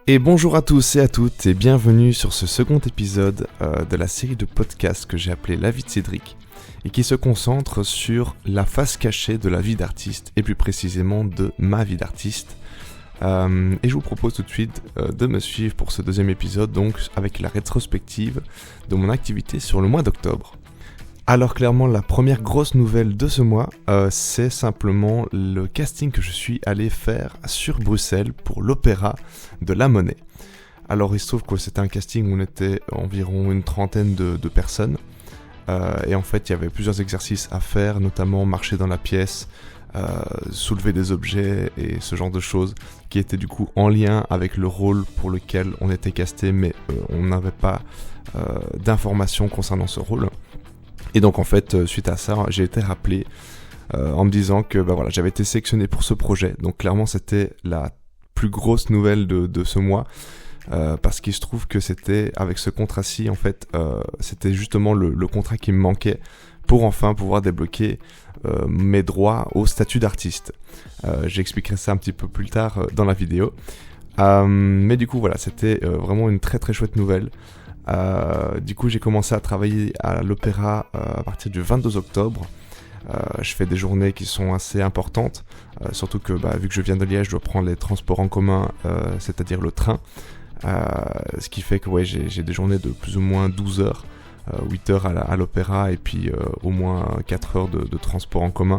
Et bonjour à tous et à toutes et bienvenue sur ce second épisode de la série de podcasts que j'ai appelé La vie de Cédric et qui se concentre sur la face cachée de la vie d'artiste et plus précisément de ma vie d'artiste. Et je vous propose tout de suite de me suivre pour ce deuxième épisode, donc avec la rétrospective de mon activité sur le mois d'octobre. Alors clairement la première grosse nouvelle de ce mois, c'est simplement le casting que je suis allé faire sur Bruxelles pour l'opéra de La Monnaie. Alors il se trouve que c'était un casting où on était environ une trentaine de personnes. Et en fait il y avait plusieurs exercices à faire, notamment marcher dans la pièce, soulever des objets et ce genre de choses qui étaient du coup en lien avec le rôle pour lequel on était casté, mais on n'avait pas d'informations concernant ce rôle. Et donc en fait, suite à ça, j'ai été rappelé en me disant que voilà, j'avais été sélectionné pour ce projet. Donc clairement, c'était la plus grosse nouvelle de ce mois. Parce qu'il se trouve que c'était, avec ce contrat-ci, en fait, c'était justement le contrat qui me manquait pour enfin pouvoir débloquer mes droits au statut d'artiste. J'expliquerai ça un petit peu plus tard dans la vidéo. Mais du coup, voilà, c'était vraiment une très très chouette nouvelle. Du coup j'ai commencé à travailler à l'opéra à partir du 22 octobre. Je fais des journées qui sont assez importantes, surtout que vu que je viens de Liège, je dois prendre les transports en commun, c'est-à-dire le train, ce qui fait que j'ai des journées de plus ou moins 12 heures, 8 heures à l'opéra et puis au moins 4 heures de transport en commun.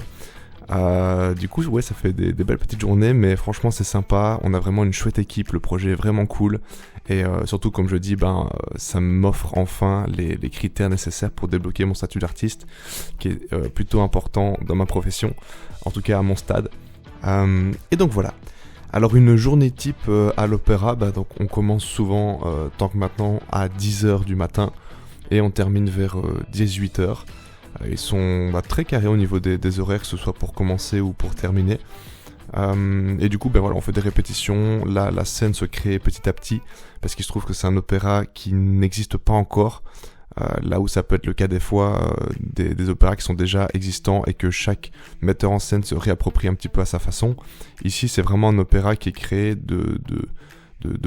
Du coup ça fait des belles petites journées, mais franchement c'est sympa, on a vraiment une chouette équipe, le projet est vraiment cool et surtout comme je dis ça m'offre enfin les critères nécessaires pour débloquer mon statut d'artiste qui est plutôt important dans ma profession, en tout cas à mon stade. Et donc voilà. Alors une journée type à l'opéra, donc on commence souvent tant que maintenant à 10h du matin et on termine vers 18h. Ils sont très carrés au niveau des horaires, que ce soit pour commencer ou pour terminer. Et du coup, on fait des répétitions. La scène se crée petit à petit, parce qu'il se trouve que c'est un opéra qui n'existe pas encore. Là où ça peut être le cas des fois, des opéras qui sont déjà existants et que chaque metteur en scène se réapproprie un petit peu à sa façon. Ici, c'est vraiment un opéra qui est créé de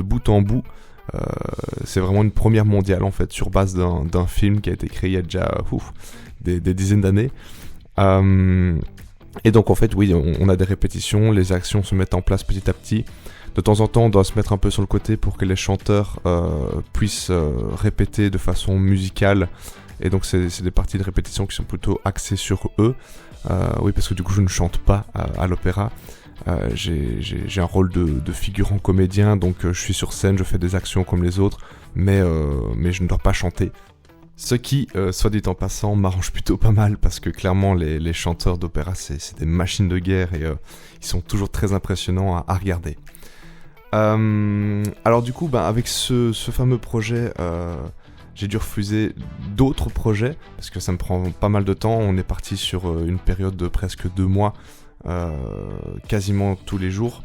bout en bout. C'est vraiment une première mondiale en fait, sur base d'un film qui a été créé il y a déjà des dizaines d'années. Et donc en fait on a des répétitions, les actions se mettent en place petit à petit. De temps en temps on doit se mettre un peu sur le côté pour que les chanteurs puissent répéter de façon musicale. Et donc c'est des parties de répétition qui sont plutôt axées sur eux. Parce que du coup je ne chante pas à l'opéra. J'ai un rôle de figurant comédien, donc je suis sur scène, je fais des actions comme les autres, mais je ne dois pas chanter. Ce qui, soit dit en passant, m'arrange plutôt pas mal, parce que clairement les chanteurs d'opéra c'est des machines de guerre et ils sont toujours très impressionnants à regarder. Alors du coup, avec ce fameux projet, j'ai dû refuser d'autres projets, parce que ça me prend pas mal de temps. On est parti sur une période de presque 2 mois, quasiment tous les jours.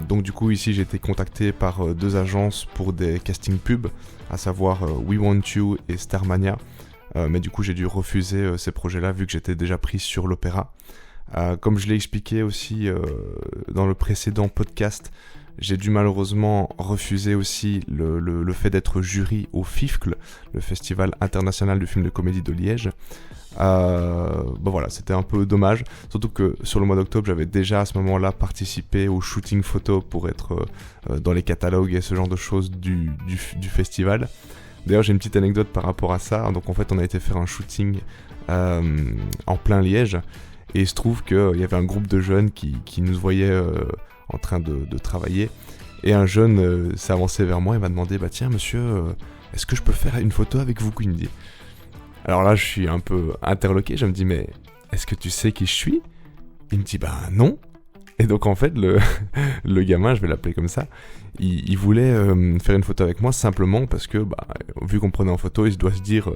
Donc du coup ici j'ai été contacté par 2 agences pour des castings pubs, à savoir We Want You et Starmania, mais du coup j'ai dû refuser ces projets-là vu que j'étais déjà pris sur l'opéra. Comme je l'ai expliqué aussi dans le précédent podcast, j'ai dû malheureusement refuser aussi le fait d'être jury au FIFCL, le Festival International du Film de Comédie de Liège. C'était un peu dommage, surtout que sur le mois d'octobre j'avais déjà à ce moment-là participé au shooting photo pour être dans les catalogues et ce genre de choses du festival. D'ailleurs j'ai une petite anecdote par rapport à ça. Donc en fait on a été faire un shooting en plein Liège et il se trouve qu'il y avait un groupe de jeunes qui nous voyaient en train de travailler, et un jeune s'est avancé vers moi et m'a demandé tiens monsieur, est-ce que je peux faire une photo avec vous, il me dit. Alors là je suis un peu interloqué, je me dis mais est-ce que tu sais qui je suis? Il me dit non. Et donc en fait le gamin, je vais l'appeler comme ça, il voulait faire une photo avec moi simplement parce que vu qu'on prenait en photo, il doit se dire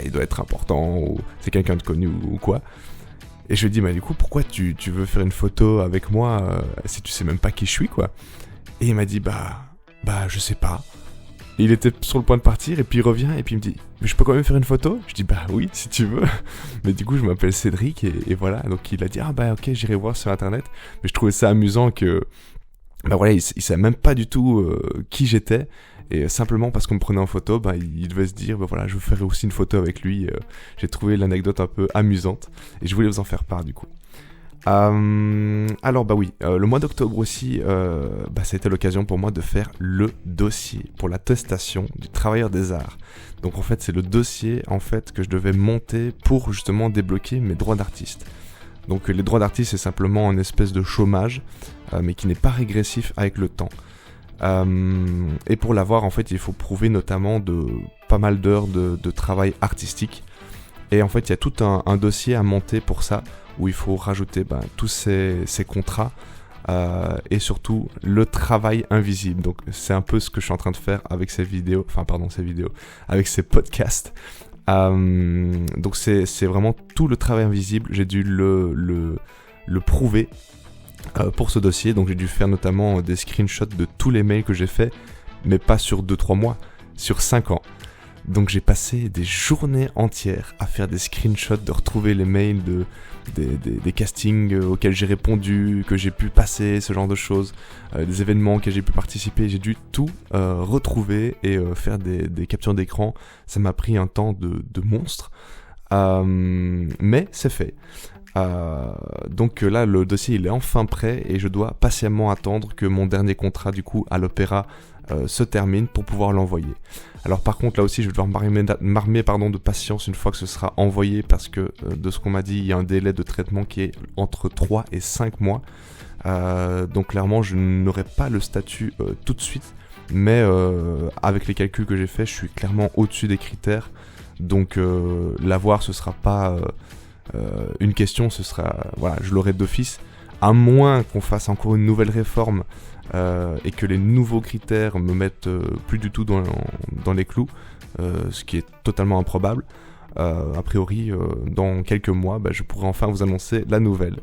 il doit être important, ou c'est quelqu'un de connu ou quoi. Et je lui dis du coup pourquoi tu veux faire une photo avec moi si tu sais même pas qui je suis quoi. Et il m'a dit je sais pas. Et il était sur le point de partir et puis il revient et puis il me dit mais je peux quand même faire une photo? Je dis oui si tu veux. Mais du coup je m'appelle Cédric et voilà. Donc il a dit ok j'irai voir sur internet. Mais je trouvais ça amusant que bah voilà, il savait même pas du tout qui j'étais. Et simplement parce qu'on me prenait en photo, il devait se dire, voilà, je ferai aussi une photo avec lui. J'ai trouvé l'anecdote un peu amusante et je voulais vous en faire part du coup. Alors le mois d'octobre aussi, ça a été l'occasion pour moi de faire le dossier pour l'attestation du travailleur des arts. Donc en fait c'est le dossier que je devais monter pour justement débloquer mes droits d'artiste. Donc les droits d'artiste c'est simplement une espèce de chômage, mais qui n'est pas régressif avec le temps. Et pour l'avoir en fait il faut prouver notamment de pas mal d'heures de travail artistique. Et en fait il y a tout un dossier à monter pour ça, où il faut rajouter tous ces contrats et surtout le travail invisible. Donc c'est un peu ce que je suis en train de faire avec avec ces podcasts. Donc c'est vraiment tout le travail invisible. J'ai dû le prouver pour ce dossier. Donc j'ai dû faire notamment des screenshots de tous les mails que j'ai faits, mais pas sur 2-3 mois, sur 5 ans. Donc j'ai passé des journées entières à faire des screenshots, de retrouver les mails des castings auxquels j'ai répondu, que j'ai pu passer, ce genre de choses, des événements auxquels j'ai pu participer. J'ai dû tout retrouver et faire des captures d'écran. Ça m'a pris un temps de monstre, mais c'est fait. Donc là le dossier il est enfin prêt et je dois patiemment attendre que mon dernier contrat du coup à l'Opéra se termine pour pouvoir l'envoyer. Alors par contre là aussi je vais devoir m'armer de patience une fois que ce sera envoyé, parce que de ce qu'on m'a dit il y a un délai de traitement qui est entre 3 et 5 mois. Donc clairement je n'aurai pas le statut tout de suite, mais avec les calculs que j'ai faits je suis clairement au-dessus des critères. Donc l'avoir ce sera pas une question, ce sera je l'aurai d'office, à moins qu'on fasse encore une nouvelle réforme et que les nouveaux critères me mettent plus du tout dans les clous, ce qui est totalement improbable. A priori, dans quelques mois, je pourrai enfin vous annoncer la nouvelle.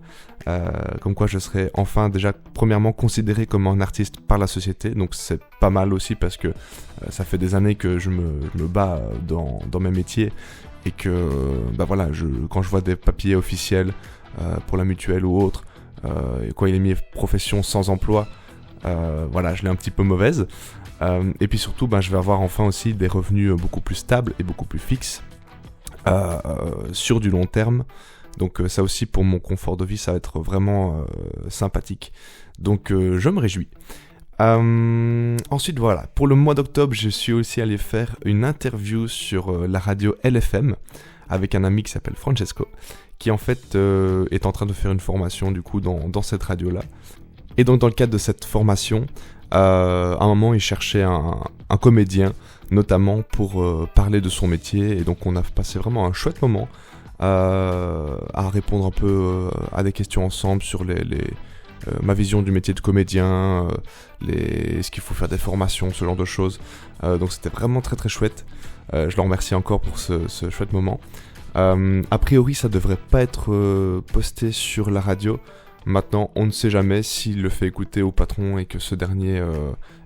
Comme quoi je serai enfin déjà premièrement considéré comme un artiste par la société, donc c'est pas mal aussi parce que ça fait des années que je me bats dans mes métiers et que quand je vois des papiers officiels pour la mutuelle ou autre, quand il est mis profession sans emploi, je l'ai un petit peu mauvaise. Et puis surtout, je vais avoir enfin aussi des revenus beaucoup plus stables et beaucoup plus fixes sur du long terme. Donc ça aussi pour mon confort de vie, ça va être vraiment sympathique. Donc je me réjouis. Ensuite pour le mois d'octobre, je suis aussi allé faire une interview sur la radio LFM avec un ami qui s'appelle Francesco, qui en fait est en train de faire une formation du coup dans cette radio là. Et donc dans le cadre de cette formation, à un moment il cherchait un comédien, notamment pour parler de son métier, et donc on a passé vraiment un chouette moment à répondre un peu à des questions ensemble sur ma vision du métier de comédien, est-ce qu'il faut faire des formations, ce genre de choses. Donc c'était vraiment très très chouette. Je le remercie encore pour ce chouette moment. A priori ça devrait pas être posté sur la radio. Maintenant on ne sait jamais, s'il le fait écouter au patron et que ce dernier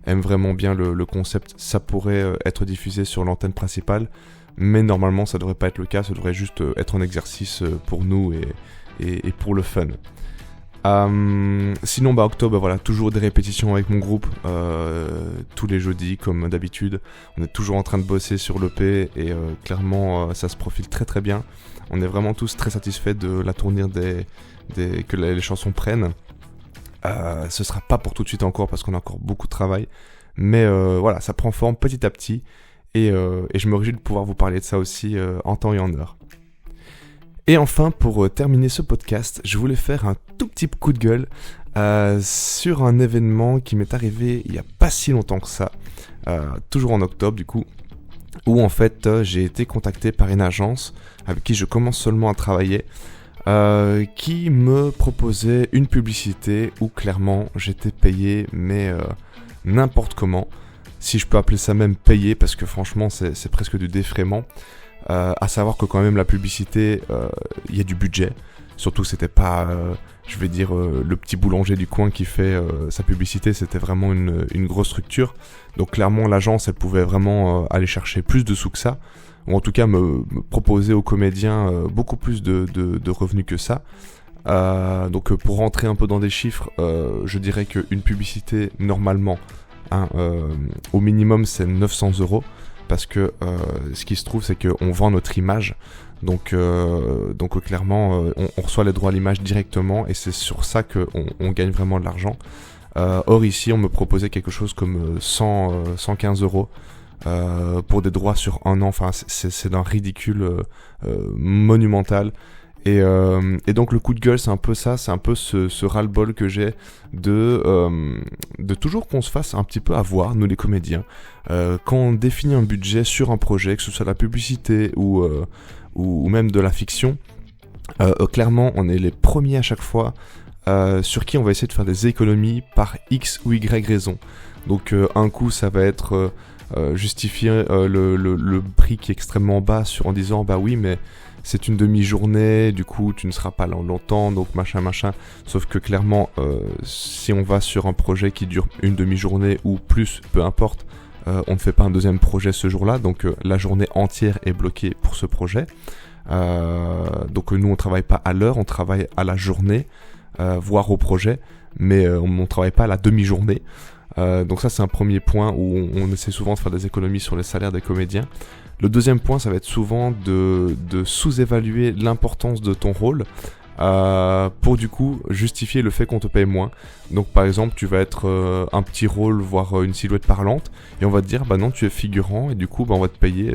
aime vraiment bien le concept, ça pourrait être diffusé sur l'antenne principale. Mais normalement ça devrait pas être le cas, ça devrait juste être un exercice pour nous et pour le fun. Sinon octobre, toujours des répétitions avec mon groupe tous les jeudis comme d'habitude. On est toujours en train de bosser sur l'EP et clairement ça se profile très très bien. On est vraiment tous très satisfaits de la tournure que les chansons prennent. Ce sera pas pour tout de suite encore parce qu'on a encore beaucoup de travail, mais ça prend forme petit à petit et je me réjouis de pouvoir vous parler de ça aussi en temps et en heure. Et enfin, pour terminer ce podcast, je voulais faire un tout petit coup de gueule sur un événement qui m'est arrivé il n'y a pas si longtemps que ça, toujours en octobre du coup, où en fait j'ai été contacté par une agence avec qui je commence seulement à travailler, qui me proposait une publicité où clairement j'étais payé, mais n'importe comment, si je peux appeler ça même payé, parce que franchement c'est presque du défraiement. À savoir que quand même la publicité, il y a du budget. Surtout c'était pas, le petit boulanger du coin qui fait sa publicité, c'était vraiment une grosse structure. Donc clairement l'agence elle pouvait vraiment aller chercher plus de sous que ça, ou en tout cas me proposer aux comédiens beaucoup plus de revenus que ça. Donc pour rentrer un peu dans des chiffres, je dirais qu'une publicité normalement, au minimum c'est 900 €, parce que ce qui se trouve c'est qu'on vend notre image, donc clairement on reçoit les droits à l'image directement et c'est sur ça qu'on gagne vraiment de l'argent. Or ici on me proposait quelque chose comme 115 € pour des droits sur un an, enfin c'est d'un ridicule monumental. Et donc le coup de gueule c'est un peu ça, c'est un peu ce ras-le-bol que j'ai de toujours qu'on se fasse un petit peu avoir, nous les comédiens. Quand on définit un budget sur un projet, que ce soit la publicité ou même de la fiction, clairement on est les premiers à chaque fois sur qui on va essayer de faire des économies par X ou Y raison. Donc un coup ça va être justifier le prix qui est extrêmement bas en disant bah oui mais c'est une demi-journée, du coup tu ne seras pas là longtemps, donc machin. Sauf que clairement, si on va sur un projet qui dure une demi-journée ou plus, peu importe, on ne fait pas un deuxième projet ce jour-là, donc la journée entière est bloquée pour ce projet. Donc nous on travaille pas à l'heure, on travaille à la journée, voire au projet, mais on ne travaille pas à la demi-journée. Donc ça c'est un premier point où on essaie souvent de faire des économies sur les salaires des comédiens. Le deuxième point, ça va être souvent de sous-évaluer l'importance de ton rôle pour du coup justifier le fait qu'on te paye moins. Donc par exemple, tu vas être un petit rôle, voire une silhouette parlante, et on va te dire, bah non, tu es figurant, et du coup, bah, on va te payer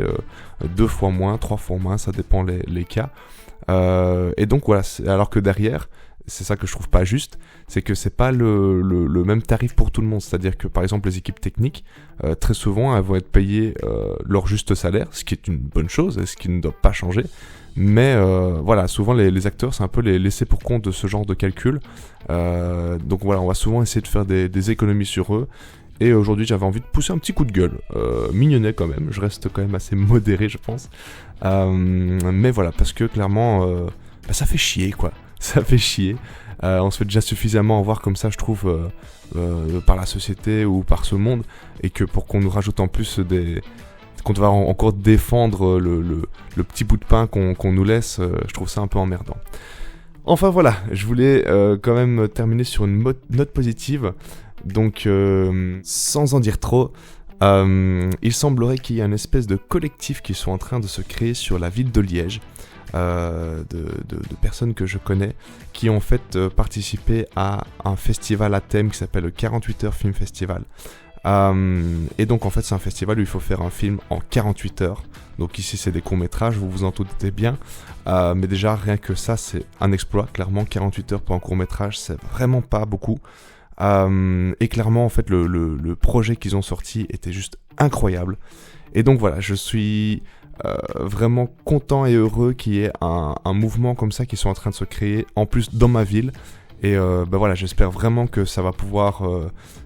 2 fois moins, 3 fois moins, ça dépend les cas. Et donc voilà, alors que derrière, c'est ça que je trouve pas juste, c'est que c'est pas le même tarif pour tout le monde. C'est-à-dire que par exemple les équipes techniques, très souvent elles vont être payées leur juste salaire, ce qui est une bonne chose et ce qui ne doit pas changer. Mais voilà, souvent les acteurs c'est un peu les laissés pour compte de ce genre de calcul. Donc voilà, on va souvent essayer de faire des économies sur eux. Et aujourd'hui j'avais envie de pousser un petit coup de gueule, mignonnet quand même, je reste quand même assez modéré je pense. Mais voilà, parce que clairement bah, ça fait chier quoi. Ça fait chier. On se fait déjà suffisamment avoir comme ça, je trouve, par la société ou par ce monde, et que pour qu'on nous rajoute en plus qu'on doit encore défendre le petit bout de pain qu'on nous laisse, je trouve ça un peu emmerdant. Enfin voilà, je voulais quand même terminer sur une note positive. Donc, sans en dire trop, il semblerait qu'il y ait une espèce de collectif qui soit en train de se créer sur la ville de Liège. De personnes que je connais qui ont en fait participé à un festival à thème qui s'appelle le 48 heures Film Festival. Et donc en fait c'est un festival où il faut faire un film en 48 heures. Donc ici c'est des courts-métrages, vous vous en doutez bien. Mais déjà rien que ça c'est un exploit. Clairement 48 heures pour un court-métrage c'est vraiment pas beaucoup. Et clairement en fait le projet qu'ils ont sorti était juste incroyable. Et donc voilà, je suis vraiment content et heureux qu'il y ait un mouvement comme ça qui soit en train de se créer en plus dans ma ville. Et bah voilà, j'espère vraiment que ça va pouvoir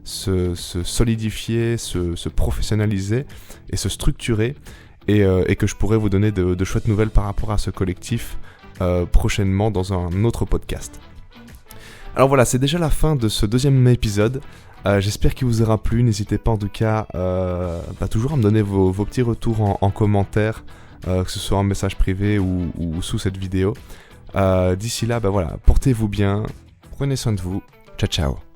se solidifier, se professionnaliser et se structurer, et que je pourrai vous donner de chouettes nouvelles par rapport à ce collectif prochainement dans un autre podcast. Alors voilà, c'est déjà la fin de ce deuxième épisode. J'espère qu'il vous aura plu. N'hésitez pas en tout cas toujours à me donner vos petits retours en commentaire, que ce soit en message privé ou sous cette vidéo. D'ici là, voilà, portez-vous bien, prenez soin de vous. Ciao ciao.